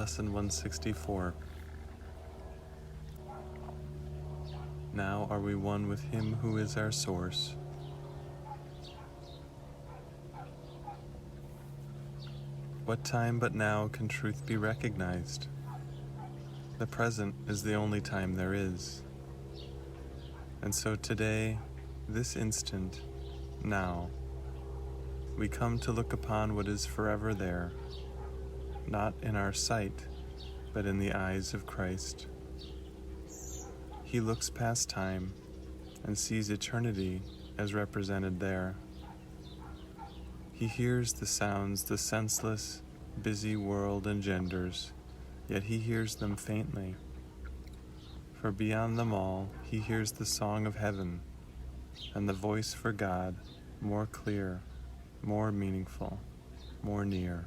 Lesson 164. Now are we one with Him who is our source. What time but now can truth be recognized? The present is the only time there is. And so today, this instant, now, we come to look upon what is forever there, not in our sight, but in the eyes of Christ. He looks past time and sees eternity as represented there. He hears the sounds the senseless, busy world engenders, yet he hears them faintly. For beyond them all, he hears the song of heaven, and the voice for God, more clear, more meaningful, more near.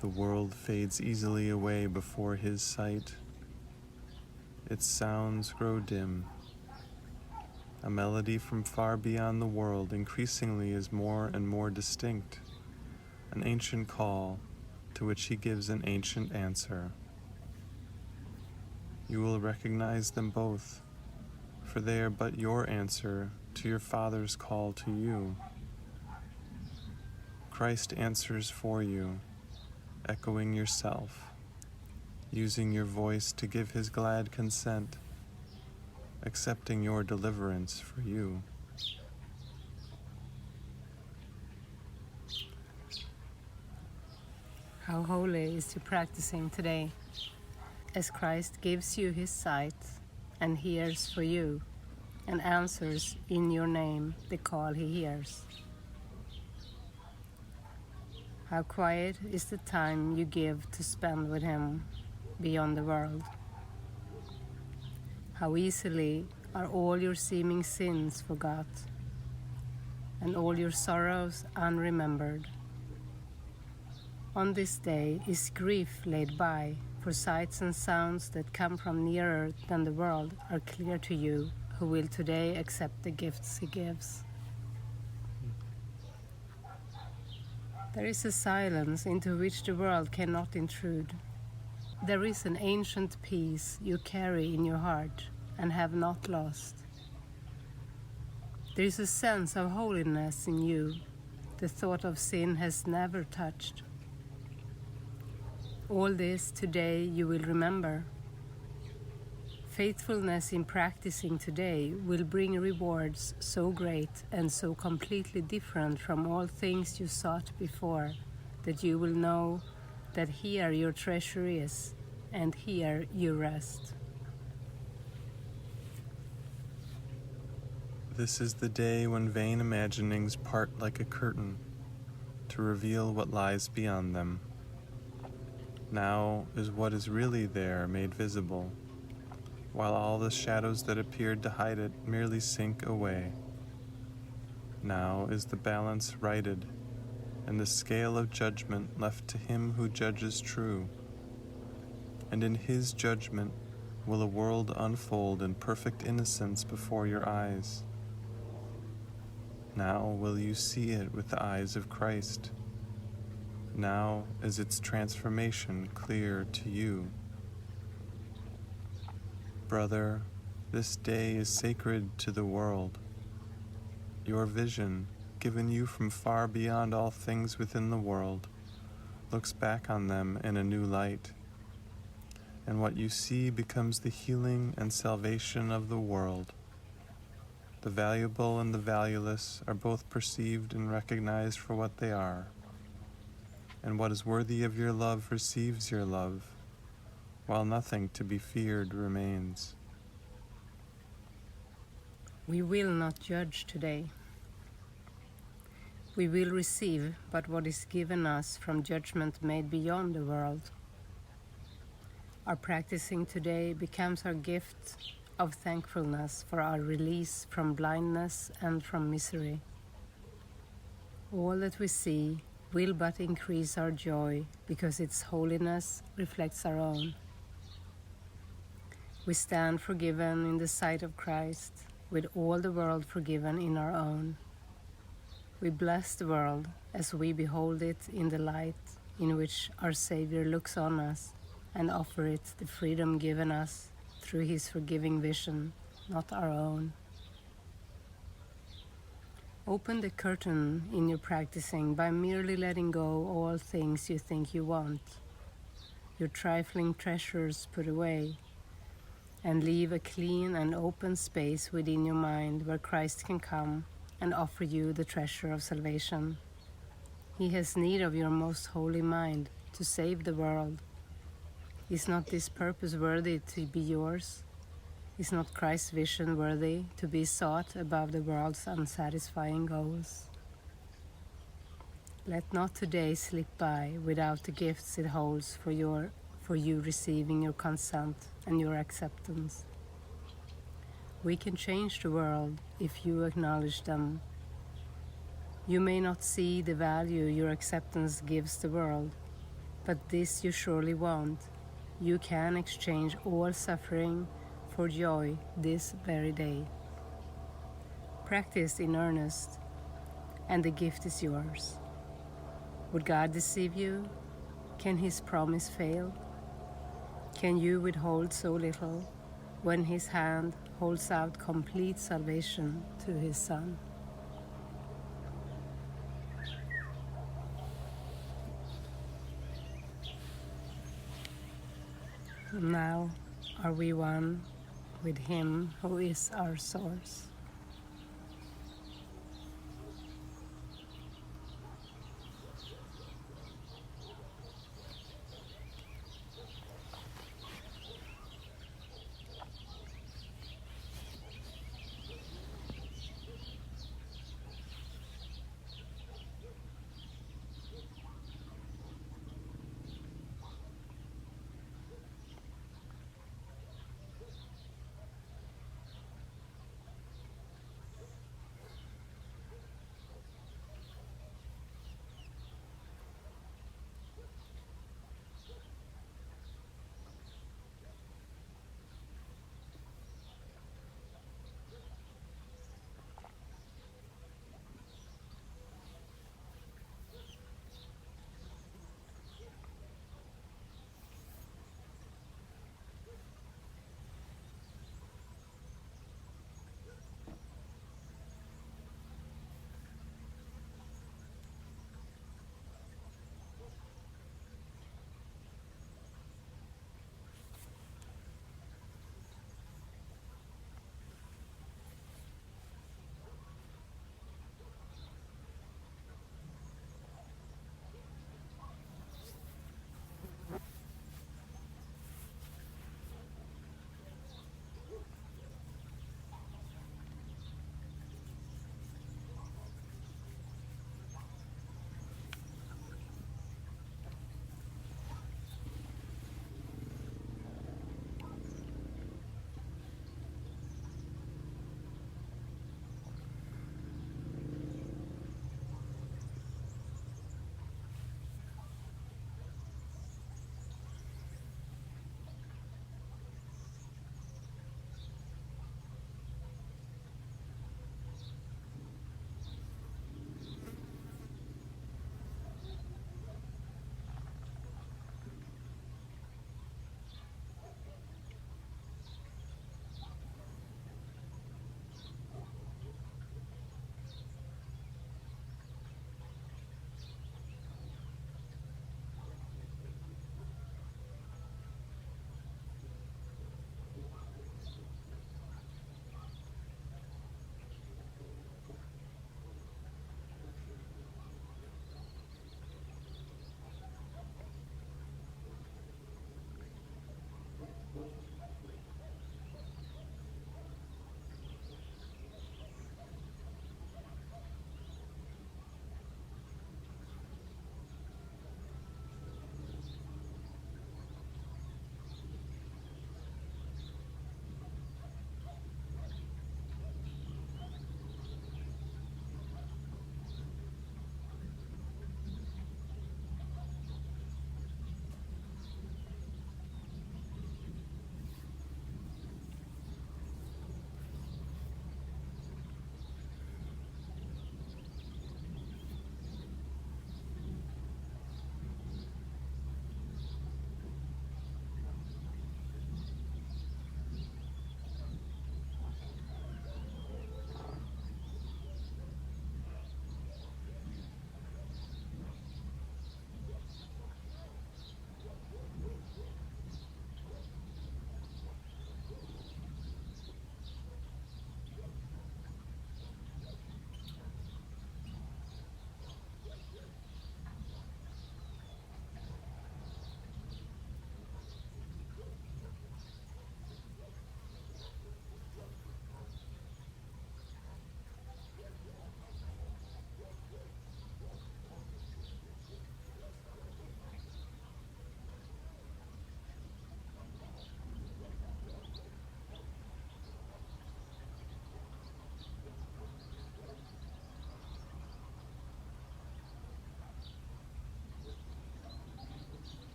The world fades easily away before his sight. Its sounds grow dim. A melody from far beyond the world increasingly is more and more distinct, an ancient call to which he gives an ancient answer. You will recognize them both, for they are but your answer to your Father's call to you. Christ answers for you, echoing yourself, using your voice to give his glad consent, accepting your deliverance for you. How holy is your practicing today, as Christ gives you his sight and hears for you and answers in your name the call he hears. How quiet is the time you give to spend with him beyond the world. How easily are all your seeming sins forgot, and all your sorrows unremembered. On this day is grief laid by, for sights and sounds that come from nearer than the world are clear to you, who will today accept the gifts he gives. There is a silence into which the world cannot intrude. There is an ancient peace you carry in your heart and have not lost. There is a sense of holiness in you the thought of sin has never touched. All this today you will remember. Faithfulness in practicing today will bring rewards so great and so completely different from all things you sought before, that you will know that here your treasure is, and here you rest. This is the day when vain imaginings part like a curtain to reveal what lies beyond them. Now is what is really there made visible, while all the shadows that appeared to hide it merely sink away. Now is the balance righted, and the scale of judgment left to him who judges true. And in his judgment will a world unfold in perfect innocence before your eyes. Now will you see it with the eyes of Christ. Now is its transformation clear to you. Brother, this day is sacred to the world. Your vision, given you from far beyond all things within the world, looks back on them in a new light. And what you see becomes the healing and salvation of the world. The valuable and the valueless are both perceived and recognized for what they are. And what is worthy of your love receives your love, while nothing to be feared remains. We will not judge today. We will receive but what is given us from judgment made beyond the world. Our practicing today becomes our gift of thankfulness for our release from blindness and from misery. All that we see will but increase our joy because its holiness reflects our own. We stand forgiven in the sight of Christ, with all the world forgiven in our own. We bless the world as we behold it in the light in which our Savior looks on us and offers it the freedom given us through his forgiving vision, not our own. Open the curtain in your practicing by merely letting go all things you think you want, your trifling treasures put away, and leave a clean and open space within your mind where Christ can come and offer you the treasure of salvation. He has need of your most holy mind to save the world. Is not this purpose worthy to be yours? Is not Christ's vision worthy to be sought above the world's unsatisfying goals? Let not today slip by without the gifts it holds for you receiving your consent and your acceptance. We can change the world if you acknowledge them. You may not see the value your acceptance gives the world, but this you surely want. You can exchange all suffering for joy this very day. Practice in earnest, and the gift is yours. Would God deceive you? Can his promise fail? Can you withhold so little when his hand holds out complete salvation to his Son? Now are we one with him who is our source.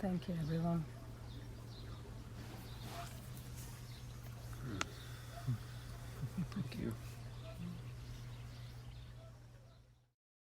Thank you, everyone.